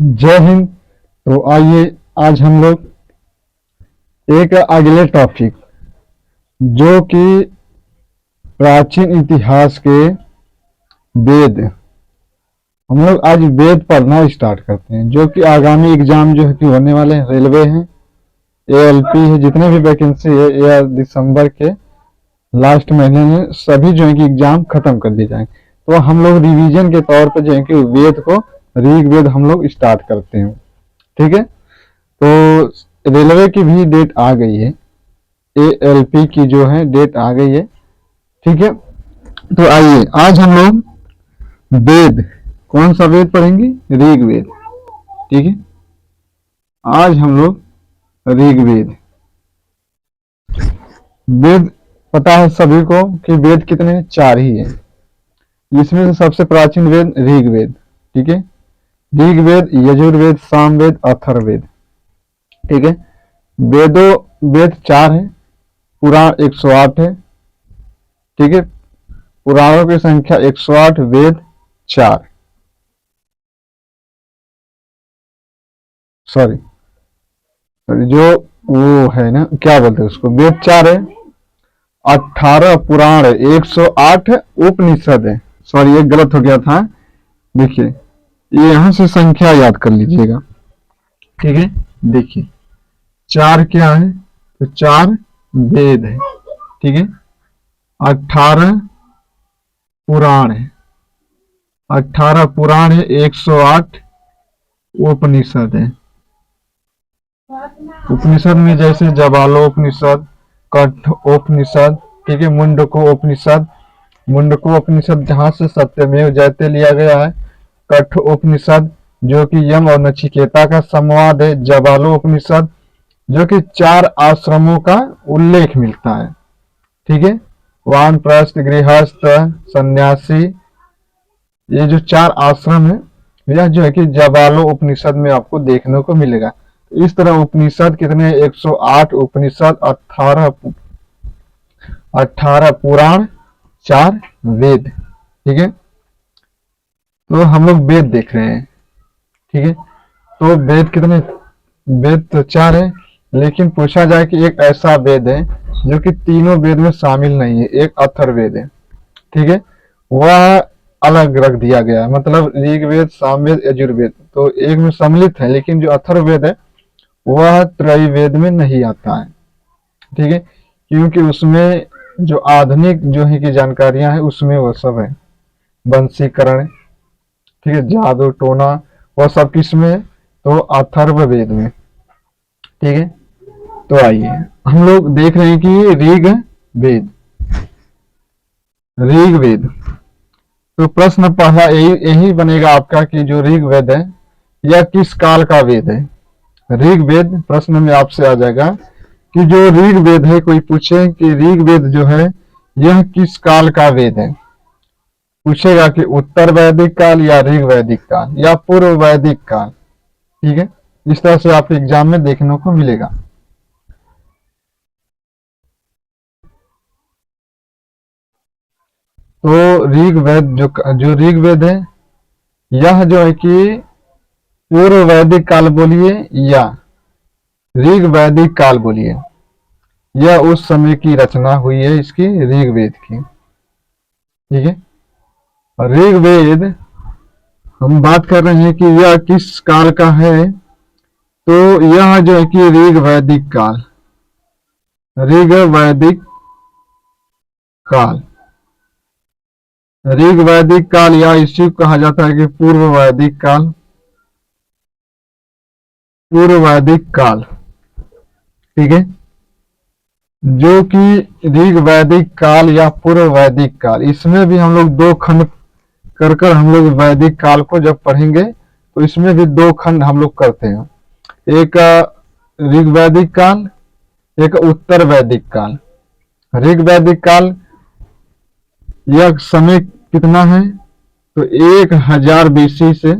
जय हिंद। तो आइए आज हम लोग एक अगले टॉपिक जो कि प्राचीन इतिहास के वेद, हम लोग आज वेद पढ़ना स्टार्ट करते हैं जो कि आगामी एग्जाम जो है कि होने वाले हैं। रेलवे हैं, एएलपी है, जितने भी वैकेंसी है या दिसंबर के लास्ट महीने में सभी जो है कि एग्जाम खत्म कर दिए जाएंगे। तो हम लोग रिवीजन के तौर पर जो है कि वेद को ऋग्वेद हम लोग स्टार्ट करते हैं। ठीक है, तो रेलवे की भी डेट आ गई है, एएलपी की जो है डेट आ गई है। ठीक है, तो आइए आज हम लोग वेद, कौन सा वेद पढ़ेंगे? ऋग्वेद। ठीक है, आज हम लोग ऋग्वेद। वेद पता है सभी को कि वेद कितने? 4 ही है। इसमें से सबसे प्राचीन वेद ऋग्वेद। ठीक है, ऋग्वेद, यजुर्वेद, सामवेद, अथर्ववेद। ठीक है, वेद 4 है, पुराण 108 है। ठीक है, पुराणों की संख्या 108, वेद 4। सॉरी जो वो है ना, क्या बोलते हैं उसको, वेद 4 है, 18 पुराण है, 108 उपनिषद है। सॉरी ये गलत हो गया था, देखिए ये यहां से संख्या याद कर लीजिएगा। ठीक है, देखिए 4 क्या है, तो 4 वेद है। ठीक है, 18 पुराण है, 18 पुराण है, 108 उपनिषद है। उपनिषद में जैसे जबालोपनिषद, कठोपनिषद, ठीक है, मुंडकोपनिषद। मुंडकोपनिषद जहां से सत्यमेव जयते लिया गया है। कठोपनिषद जो कि यम और नचिकेता का संवाद है। जबालोपनिषद जो कि 4 आश्रमों का उल्लेख मिलता है। ठीक है, वानप्रस्थ, गृहस्थ, सन्यासी, ये जो 4 आश्रम है, यह जो है कि जबालो उपनिषद में आपको देखने को मिलेगा। इस तरह उपनिषद कितने? 108 उपनिषद, 18 पुराण, 4 वेद। ठीक है, तो हम लोग वेद देख रहे हैं। ठीक है, तो वेद कितने? वेद तो 4 है, लेकिन पूछा जाए कि एक ऐसा वेद है जो कि तीनों वेद में शामिल नहीं है, एक अथर्ववेद है। ठीक है, वह अलग रख दिया गया है, मतलब ऋग्वेद, सामवेद, यजुर्वेद तो एक में सम्मिलित है, लेकिन जो अथर्ववेद है वह त्रैवेद में नहीं आता है। ठीक है, क्योंकि उसमें जो आधुनिक जो है की जानकारियां हैं उसमें वह सब है, वंशीकरण, ठीक है, जादू टोना, वह सब किस में? तो अथर्ववेद में। ठीक है, तो आइए हम लोग देख रहे हैं कि ऋग्वेद। ऋग्वेद तो प्रश्न पहला यही बनेगा आपका कि जो ऋग्वेद है यह किस काल का वेद है। ऋग्वेद प्रश्न में आपसे आ जाएगा कि जो ऋग्वेद है, कोई पूछे कि ऋग्वेद जो है यह किस काल का वेद है, पूछेगा कि उत्तर वैदिक काल या ऋग वैदिक काल या पूर्व वैदिक काल। ठीक है, इस तरह से आपके एग्जाम में देखने को मिलेगा। तो ऋग्वेद जो ऋग्वेद है यह जो है कि पूर्व वैदिक काल बोलिए या ऋग वैदिक काल बोलिए, यह उस समय की रचना हुई है इसकी, ऋग्वेद की। ठीक है, ऋग्वेद हम बात कर रहे हैं कि यह किस काल का है, तो यह जो है कि ऋग वैदिक काल, ऋग वैदिक काल, ऋग वैदिक काल या इसी को कहा जाता है कि पूर्व वैदिक काल, पूर्व वैदिक काल। ठीक है, जो कि ऋग वैदिक काल या पूर्व वैदिक काल, इसमें भी हम लोग 2 खंड कर हम लोग वैदिक काल को जब पढ़ेंगे तो इसमें भी 2 खंड हम लोग करते हैं, एक ऋग वैदिक काल, एक उत्तर वैदिक काल। ऋग वैदिक काल यह समय कितना है, तो 1000 BC से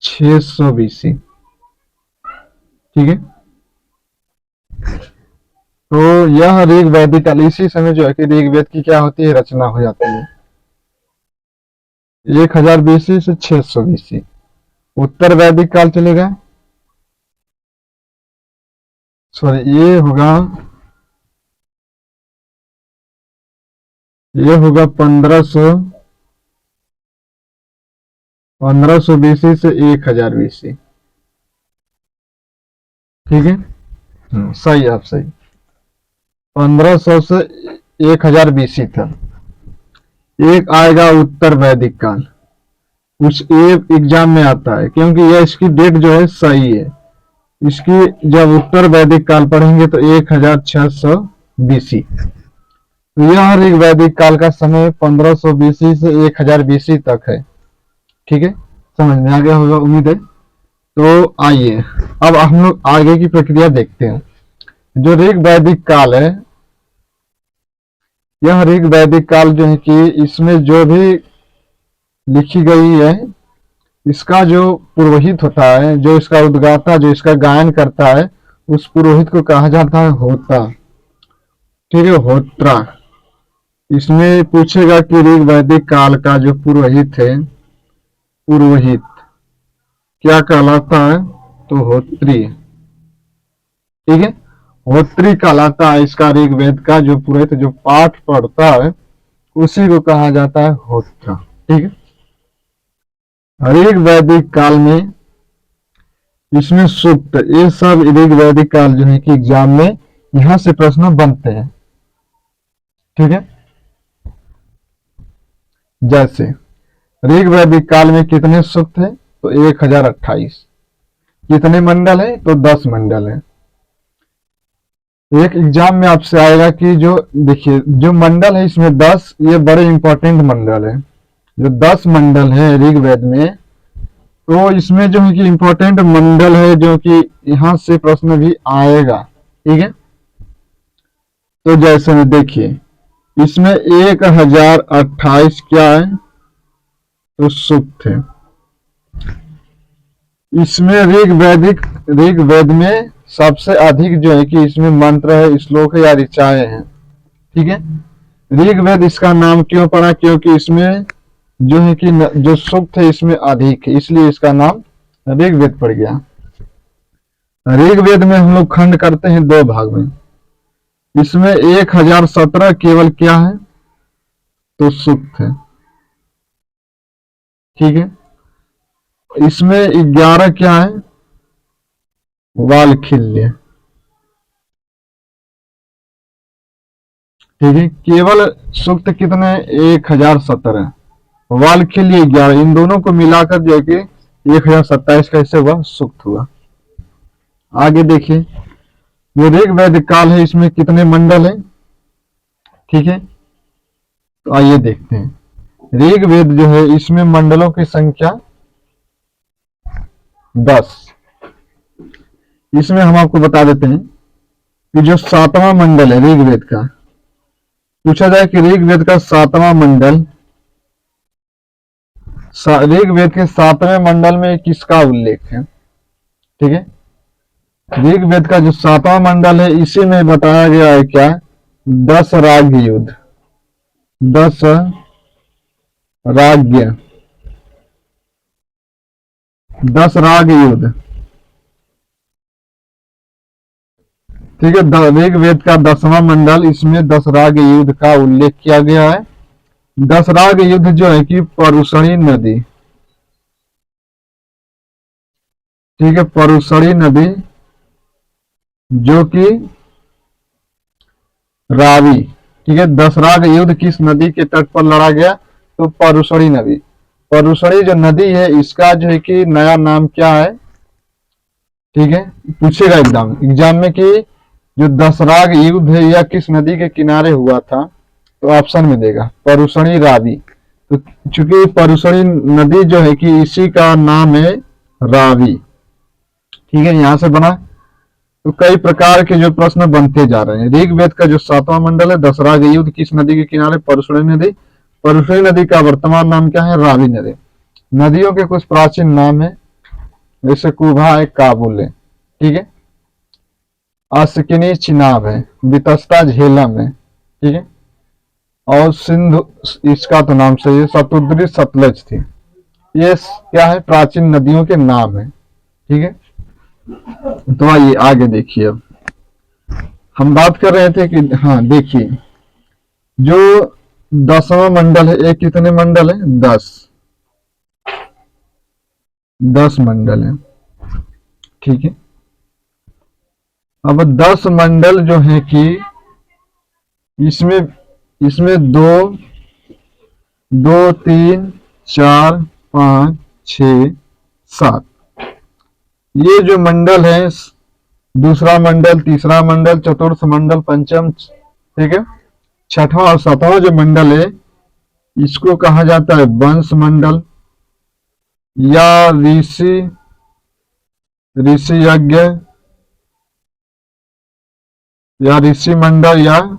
600 BC। ठीक है, तो यह ऋग वैदिक काल, इसी समय जो है कि ऋग्वेद की क्या होती है, रचना हो जाती है, 1000 BC से 600 BC। उत्तर वैदिक काल चलेगा, सॉरी ये होगा 1500 बीसी से 1000 बीसी। ठीक है, सही, आप सही। 1500 से 1000 बीसी था। एक आएगा उत्तर वैदिक काल, उस एग्जाम में आता है, क्योंकि यह इसकी डेट जो है सही है। इसकी जब उत्तर वैदिक काल पढ़ेंगे तो 1600 बीसी। तो यह ऋग वैदिक काल का समय 1500 बीसी से 1000 बीसी तक है। ठीक है, समझ में आ गया होगा उम्मीद है। तो आइए अब हम लोग आगे की प्रक्रिया देखते हैं। जो ऋग वैदिक काल है, यह ऋग वैदिक काल जो है कि इसमें जो भी लिखी गई है, इसका जो पुरोहित होता है, जो इसका उद्गाता, जो इसका गायन करता है, उस पुरोहित को कहा जाता है होता। ठीक है, होत्रा। इसमें पूछेगा कि ऋग वैदिक काल का जो पुरोहित है, पुरोहित क्या कहलाता है, तो होत्री। ठीक है, होत्री कहलाता है इसका ऋग्वेद का जो पुरोहित जो पाठ पढ़ता है, उसी को कहा जाता है होत्रा। ठीक है, ऋग वैदिक काल में इसमें सूक्त, ये सब ऋग वैदिक काल जो है कि एग्जाम में यहां से प्रश्न बनते हैं। ठीक है, जैसे ऋग वैदिक काल में कितने सूक्त है, तो 1028। कितने मंडल है, तो 10 मंडल है। एक एग्जाम में आपसे आएगा कि जो देखिए जो मंडल है इसमें 10, ये बड़े इंपॉर्टेंट मंडल है। जो 10 मंडल है ऋग्वेद में, तो इसमें जो है कि इंपॉर्टेंट मंडल है, जो कि यहां से प्रश्न भी आएगा। ठीक है, तो जैसे में देखिए इसमें 1028 क्या है, तो सूक्त है। इसमें ऋग्वेद में सबसे अधिक जो है कि इसमें मंत्र है, श्लोक है या ऋचाएं हैं। ठीक है, ऋग्वेद इसका नाम क्यों पड़ा, क्योंकि इसमें जो है कि जो सूक्त है इसमें अधिक है, इसलिए इसका नाम ऋग्वेद पड़ गया। ऋग्वेद में हम लोग खंड करते हैं 2 भाग में। इसमें 1017 केवल क्या है, तो सूक्त है। ठीक है, इसमें 11 क्या है, वालखिल्य। ठीक है, केवल सूक्त कितने, 1017, वालखिल्य 11, इन दोनों को मिलाकर जो कि 1027 कैसे हुआ, सूक्त हुआ। आगे देखिए जो ऋग्वेद काल है इसमें कितने मंडल है। ठीक है, तो आइए देखते हैं। ऋग्वेद जो है इसमें मंडलों की संख्या 10। इसमें हम आपको बता देते हैं कि जो 7वां मंडल है ऋग्वेद का, पूछा जाए कि ऋग्वेद का 7वां मंडल, ऋग्वेद के 7वें मंडल में किसका उल्लेख है। ठीक है, ऋग्वेद का जो 7वां मंडल है इसी में बताया गया है क्या, 10 राज्य युद्ध, 10 राज्य, 10 राग युद्ध। ठीक है, ऋग्वेद का 10वां मंडल, इसमें 10 राग युद्ध का उल्लेख किया गया है। 10 राग युद्ध जो है कि परुषणी नदी, ठीक है, परुषणी नदी जो कि रावी। ठीक है, 10 राग युद्ध किस नदी के तट पर लड़ा गया, तो परुषणी नदी। परुषणी जो नदी है इसका जो है कि नया नाम क्या है। ठीक है, पूछेगा एग्जाम में कि जो 10 राग युद्ध है यह किस नदी के किनारे हुआ था, तो ऑप्शन में देगा परुषणी रावी। तो चूंकि परुषणी नदी जो है कि इसी का नाम है रावी। ठीक है, यहां से बना। तो कई प्रकार के जो प्रश्न बनते जा रहे हैं। ऋग्वेद का जो 7वां मंडल है, 10 राग युद्ध किस नदी के किनारे, परुषणी नदी। परुषणी नदी का वर्तमान नाम क्या है, रावी नदी। नदियों के कुछ प्राचीन नाम है, जैसे कुभा है, काबुल है। ठीक है, अस्किनी चिनाब है, वितस्ता झेलम है। ठीक है, और सिंधु इसका तो नाम सही है, शतुद्री सतलज थी। ये क्या है, प्राचीन नदियों के नाम है। ठीक है, तो आइए आगे देखिए। अब हम बात कर रहे थे कि हाँ देखिए, जो 10वां मंडल है, एक कितने मंडल है, 10 मंडल है। ठीक है, अब 10 मंडल जो है कि इसमें इसमें दो दो तीन चार पाँच छ सात, ये जो मंडल है, दूसरा मंडल, तीसरा मंडल, चतुर्थ मंडल, पंचम, ठीक है, छठवां और सातवां जो मंडल है, इसको कहा जाता है वंश मंडल या ऋषि ऋषि यज्ञ या ऋषि मंडल, या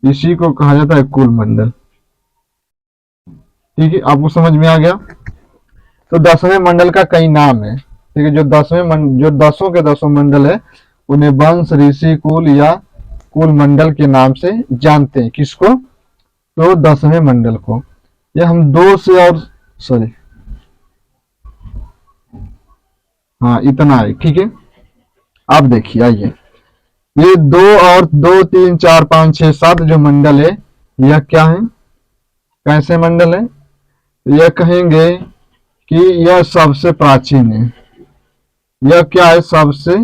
इसी को कहा जाता है कुल मंडल। ठीक है, आपको समझ में आ गया। तो 10वें मंडल का कई नाम है। ठीक है, जो 10ों के 10 मंडल है, उन्हें वंश, ऋषि, कुल या कुल मंडल के नाम से जानते हैं। किसको? तो 10वें मंडल को। ये हम दो से और सॉरी, हाँ इतना है। ठीक है, आप देखिए, आइए, ये 2 और 2 3 4 5 6 7 जो मंडल है, यह क्या है, कैसे मंडल है? यह कहेंगे कि यह सबसे प्राचीन है। यह क्या है? सबसे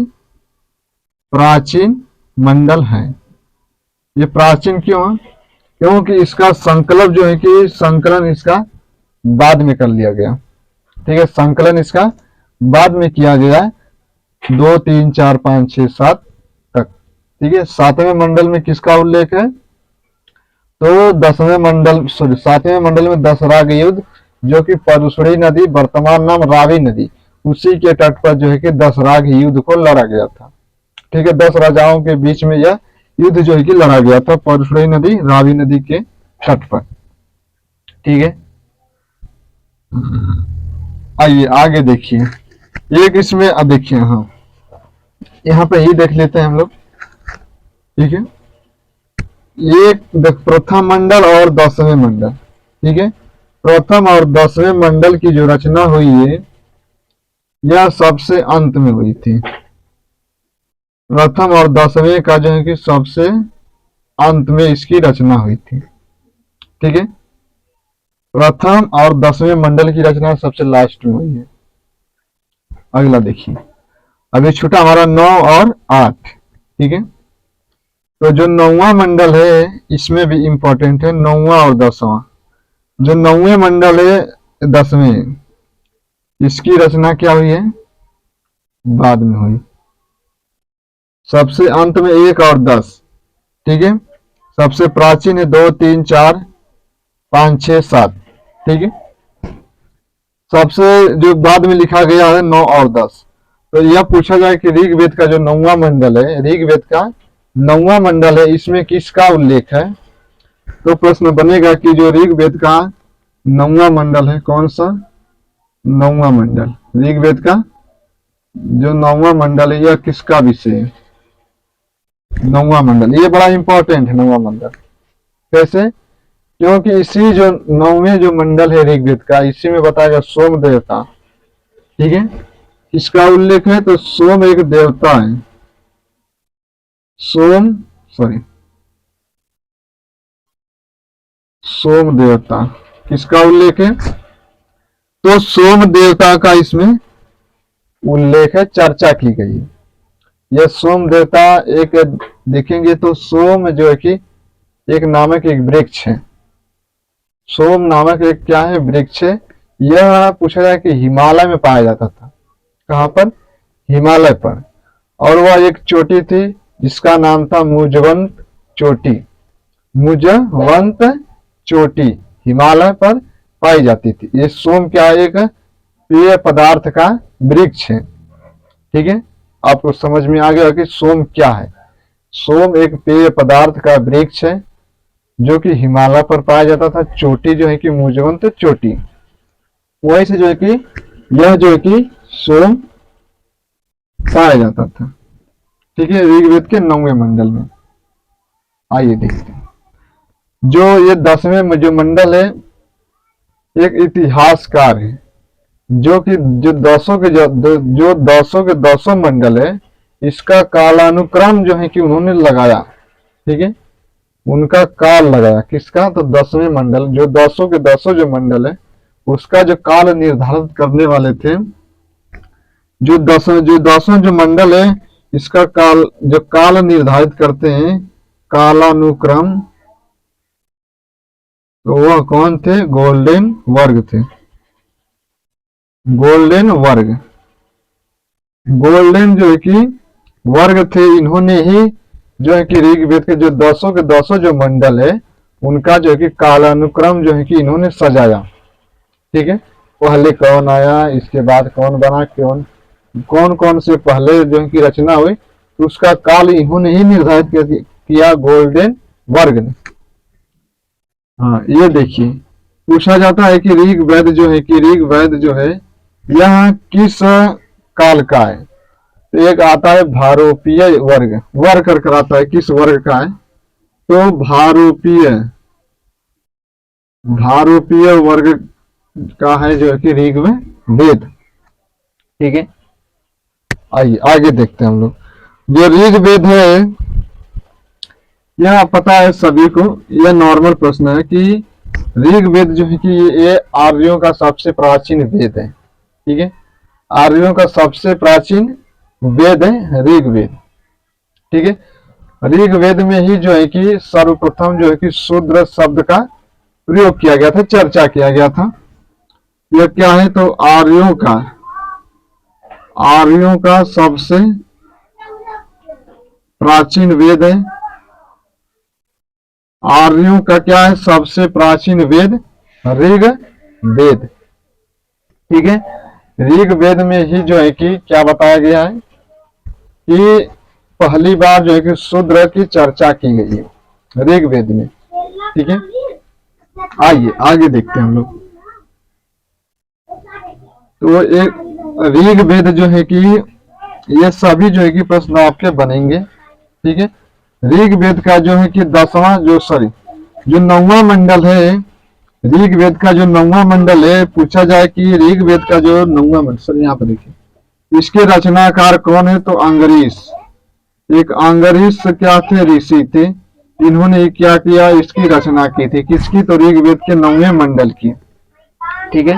प्राचीन मंडल है। ये प्राचीन क्यों है? क्योंकि इसका संकलन जो है कि संकलन इसका बाद में कर लिया गया। ठीक है, संकलन इसका बाद में किया गया है, 2 3 4 5 6 7 तक। ठीक है, 7वें मंडल में किसका उल्लेख है? तो 7वें मंडल में दशराग युद्ध, जो कि परुशड़ी नदी, वर्तमान नाम रावी नदी, उसी के तट पर जो है कि दशराग युद्ध को लड़ा गया था। ठीक है, 10 राजाओं के बीच में यह युद्ध जो है कि लड़ा गया था, परुशड़ी नदी, रावी नदी के तट पर। ठीक है, आइए आगे देखिए। एक इसमें देखिए, हाँ यहाँ पे ही देख लेते हैं हम लोग। ठीक है, एक प्रथम मंडल और 10वें मंडल। ठीक है, प्रथम और 10वें मंडल की जो रचना हुई है, यह सबसे अंत में हुई थी। प्रथम और 10वें का जो है कि सबसे अंत में इसकी रचना हुई थी। ठीक है, प्रथम और 10वें मंडल की रचना सबसे लास्ट में हुई है। अगला देखिए, अभी छूटा हमारा 9 और 8। ठीक है, तो जो 9वां मंडल है, इसमें भी इंपॉर्टेंट है 9वां और 10वां। जो 9वें मंडल है, 10वें, इसकी रचना क्या हुई है? बाद में हुई, सबसे अंत में 1 और 10। ठीक है, सबसे प्राचीन है 2 3 4 5 6 7। ठीक है, सबसे जो बाद में लिखा गया है 9 और 10। तो यह पूछा जाए कि ऋग्वेद का जो 9वां मंडल है, ऋग्वेद का 9वां मंडल है, इसमें किसका उल्लेख है? तो प्रश्न बनेगा कि जो ऋग्वेद का 9वां मंडल है, कौन सा 9वां मंडल? ऋग्वेद का जो 9वां मंडल है, यह किसका विषय है? 9वां मंडल, ये बड़ा इंपॉर्टेंट है 9वां मंडल। कैसे? क्योंकि इसी जो 9वें जो मंडल है ऋग्वेद का, इसी में बताएगा सोम देवता। ठीक है, इसका उल्लेख है, तो सोम एक देवता है। सोम देवता, किसका उल्लेख है? तो सोम देवता का इसमें उल्लेख है, चर्चा की गई है। यह सोम देवता एक देखेंगे तो सोम जो है कि एक नामक एक वृक्ष है। सोम नामक एक क्या है? वृक्ष है। यह पूछा जाए कि हिमालय में पाया जाता था। कहां पर? हिमालय पर। और वह एक चोटी थी जिसका नाम था मुजवंत चोटी। मुजवंत चोटी हिमालय पर पाई जाती थी। ये सोम क्या है? एक पेय पदार्थ का वृक्ष है। ठीक है, आपको समझ में आ गया कि सोम क्या है। सोम एक पेय पदार्थ का वृक्ष है जो कि हिमालय पर पाया जाता था। चोटी जो है कि मुजवंत चोटी, वही से जो है कि यह जो है कि सोम पाया जाता था। ठीक है, ऋग्वेद के 9वें मंडल में। आइए देखते हैं, जो ये 10वें जो मंडल है, एक इतिहासकार है। जो कि जो दसों के जो दसों के दसों मंडल है, इसका कालानुक्रम जो है कि उन्होंने लगाया। ठीक है, उनका काल लगाया किसका, तो 10वें मंडल, जो दसों के दसों जो मंडल है उसका जो काल निर्धारित करने वाले थे, जो दसों जो मंडल है इसका काल जो काल निर्धारित करते हैं कालानुक्रम, तो वह कौन थे, गोल्डन वर्ग थे। गोल्डन वर्ग, गोल्डन जो है कि वर्ग थे, इन्होंने ही जो है कि ऋग्वेद के जो दसों के दसों जो मंडल है उनका जो है कि कालानुक्रम जो है कि इन्होंने सजाया। ठीक है, पहले कौन आया, इसके बाद कौन बना, कौन कौन से पहले जो है कि रचना हुई, तो उसका काल इन्होंने ही निर्धारित किया गोल्डन वर्ग ने। हाँ, ये देखिए पूछा जाता है कि ऋग्वेद जो है कि ऋग्वेद जो है यह किस काल का है, तो एक आता है भारोपीय वर्ग, वर्ग कर आता है किस वर्ग का है, तो भारोपीय, भारोपीय वर्ग का है जो है कि ऋग्वेद। ठीक है, आइए आगे देखते हैं हम लोग। जो ऋग्वेद है, यह पता है सभी को, यह नॉर्मल प्रश्न है कि ऋग्वेद जो है कि ये आर्यों का सबसे प्राचीन वेद है। ठीक है, आर्यों का सबसे प्राचीन वेद है ऋग्वेद। ठीक है, ऋग्वेद में ही जो है कि सर्वप्रथम जो है कि शूद्र शब्द का प्रयोग किया गया था, चर्चा किया गया था। यह क्या है, तो आर्यों का सबसे प्राचीन वेद है। आर्यों का क्या है, सबसे प्राचीन वेद ऋग्वेद। ठीक है, ऋग्वेद में ही जो है कि क्या बताया गया है कि पहली बार जो है कि शूद्र की चर्चा की गई है ऋग्वेद में। ठीक है, आइए आगे देखते हैं हम लोग। तो एक ऋग्वेद जो है कि ये सभी जो है कि प्रश्न आपके बनेंगे। ठीक है, ऋग्वेद का जो है कि जो 9वां मंडल है, ऋग्वेद का जो 9वां मंडल है, पूछा जाए कि ऋग्वेद का जो 9वां मंडल, यहाँ पर देखिए इसके रचनाकार कौन है, तो अंगरीष। एक अंगरीष क्या थे, ऋषि थे, इन्होंने क्या किया, इसकी रचना की थी, किसकी, तो ऋग्वेद के 9वें मंडल की। ठीक है,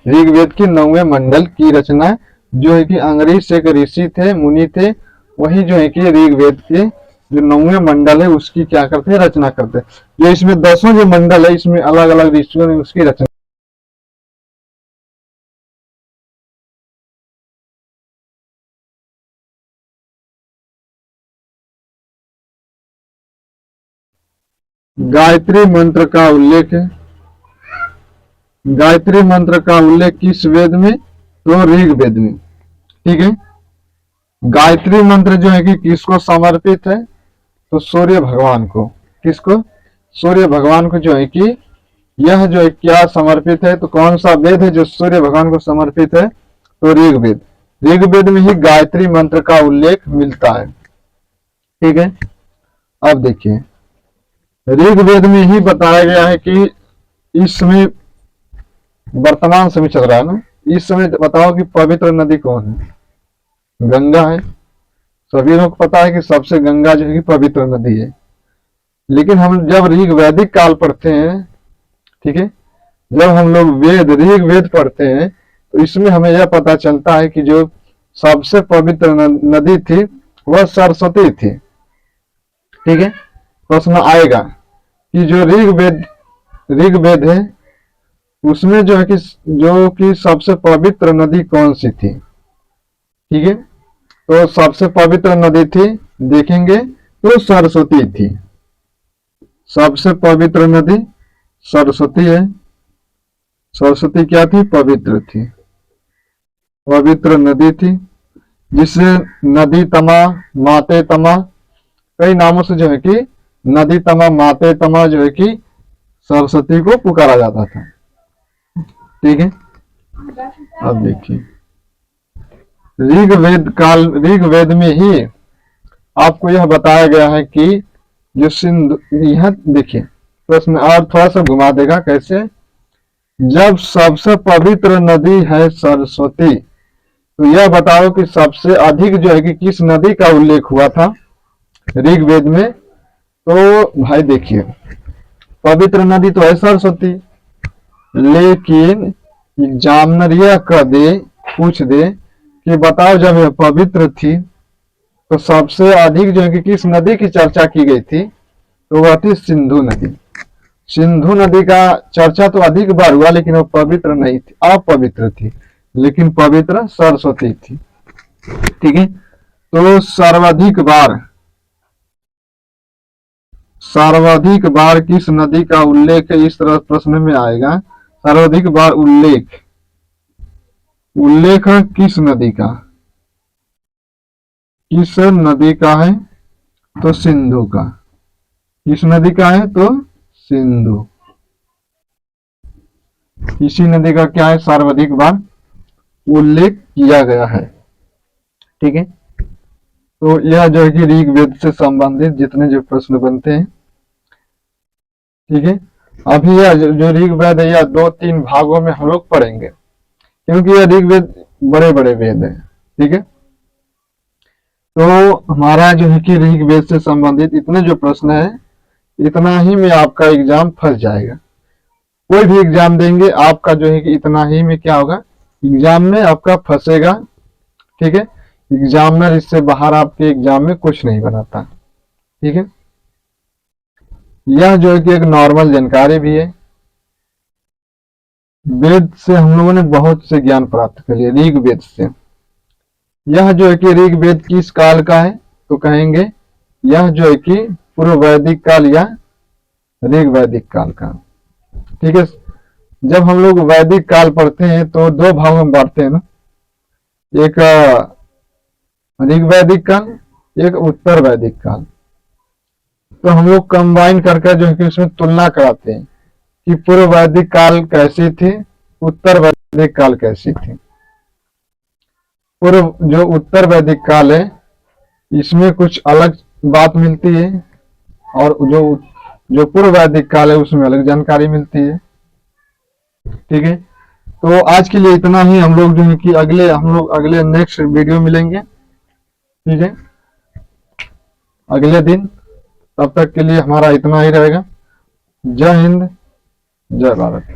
ऋग्वेद के 9वें मंडल की रचना जो है कि अंगरीष एक ऋषि थे, मुनि थे, वही जो है कि ऋग्वेद के जो 9वें मंडल है उसकी क्या करते हैं, रचना करते हैं। जो इसमें 10वां जो मंडल है इसमें अलग अलग ऋषियों ने उसकी रचना। गायत्री मंत्र का उल्लेख है, गायत्री मंत्र का उल्लेख किस वेद में, तो ऋग्वेद में। ठीक है, गायत्री मंत्र जो है कि किसको समर्पित है, तो सूर्य भगवान को। किसको, सूर्य भगवान को जो है कि यह जो है क्या समर्पित है, तो कौन सा वेद है जो सूर्य भगवान को समर्पित है, तो ऋग्वेद। ऋग्वेद में ही गायत्री मंत्र का उल्लेख मिलता है। ठीक है, अब देखिए ऋग्वेद में ही बताया गया है कि इस समय, वर्तमान समय चल रहा है ना, इस समय बताओ कि पवित्र नदी कौन है, गंगा है। सभी लोग को पता है कि सबसे गंगा जो है कि पवित्र नदी है। लेकिन हम जब ऋग्वैदिक काल पढ़ते हैं, ठीक है, जब हम लोग ऋग्वेद पढ़ते हैं तो इसमें हमें यह पता चलता है कि जो सबसे पवित्र नदी थी वह सरस्वती थी। ठीक है, प्रश्न आएगा कि जो ऋग्वेद है उसमें जो है कि सबसे पवित्र नदी कौन सी थी। ठीक है, तो सबसे पवित्र नदी थी, देखेंगे तो सरस्वती थी। सबसे पवित्र नदी सरस्वती है। सरस्वती क्या थी, पवित्र थी, पवित्र नदी थी, जिसे नदी तमा, माते तमा, कई नामों से जो है कि नदी तमा, माते तमा जो है कि सरस्वती को पुकारा जाता था। ठीक है, अब देखिए ऋग्वेद में ही आपको यह बताया गया है कि जो सिंधु, यह देखिए प्रश्न और थोड़ा सा घुमा देगा कैसे, जब सबसे पवित्र नदी है सरस्वती, तो यह बताओ कि सबसे अधिक जो है कि किस नदी का उल्लेख हुआ था ऋग्वेद में। तो भाई देखिए, पवित्र नदी तो है सरस्वती, लेकिन एग्जामिनर यह कह दे, पूछ दे कि बताओ जब यह पवित्र थी तो सबसे अधिक जो है कि किस नदी की चर्चा की गई थी, तो वह थी सिंधु नदी। सिंधु नदी का चर्चा तो अधिक बार हुआ, लेकिन वो पवित्र नहीं थी, अपवित्र थी, लेकिन पवित्र सरस्वती थी। ठीक है, तो सर्वाधिक बार किस नदी का उल्लेख है, इस तरह प्रश्न में आएगा। सर्वाधिक बार उल्लेख किस नदी का, किस नदी का है, तो सिंधु का। किस नदी का है, तो सिंधु। इसी नदी का क्या है, सर्वाधिक बार उल्लेख किया गया है। ठीक है, तो यह जो है कि ऋग्वेद से संबंधित जितने जो प्रश्न बनते हैं। ठीक है, अभी यह जो ऋग्वेद है यह 2-3 भागों में हम लोग पढ़ेंगे, क्योंकि यह ऋग्वेद बड़े बड़े वेद है। ठीक है, तो हमारा जो है कि ऋग्वेद से संबंधित इतने जो प्रश्न है, इतना ही में आपका एग्जाम फंस जाएगा। कोई भी एग्जाम देंगे आपका जो है कि इतना ही में क्या होगा, एग्जाम में आपका फंसेगा। ठीक है, एग्जामिनर इससे बाहर आपके एग्जाम में कुछ नहीं बनाता। ठीक है, यह जो है कि एक नॉर्मल जानकारी भी है। वेद से हम लोगों ने बहुत से ज्ञान प्राप्त कर लिया, ऋग्वेद से। यह जो है कि ऋग्वेद किस काल का है, तो कहेंगे यह जो है कि पूर्व वैदिक काल या ऋग्वैदिक काल का। ठीक है, जब हम लोग वैदिक काल पढ़ते हैं तो 2 भागों में बांटते हैं ना, एक ऋग्वैदिक काल, एक उत्तर वैदिक काल। तो हम लोग कंबाइन करके जो है कि उसमें तुलना कराते हैं कि पूर्व वैदिक काल कैसी थी, उत्तर वैदिक काल कैसी थी। जो उत्तर वैदिक काल है इसमें कुछ अलग बात मिलती है, और जो पूर्व वैदिक काल है उसमें अलग जानकारी मिलती है। ठीक है, तो आज के लिए इतना ही। हम लोग जो है कि अगले नेक्स्ट वीडियो मिलेंगे। ठीक है, अगले दिन। तब तक के लिए हमारा इतना ही रहेगा। जय हिंद, जय भारत।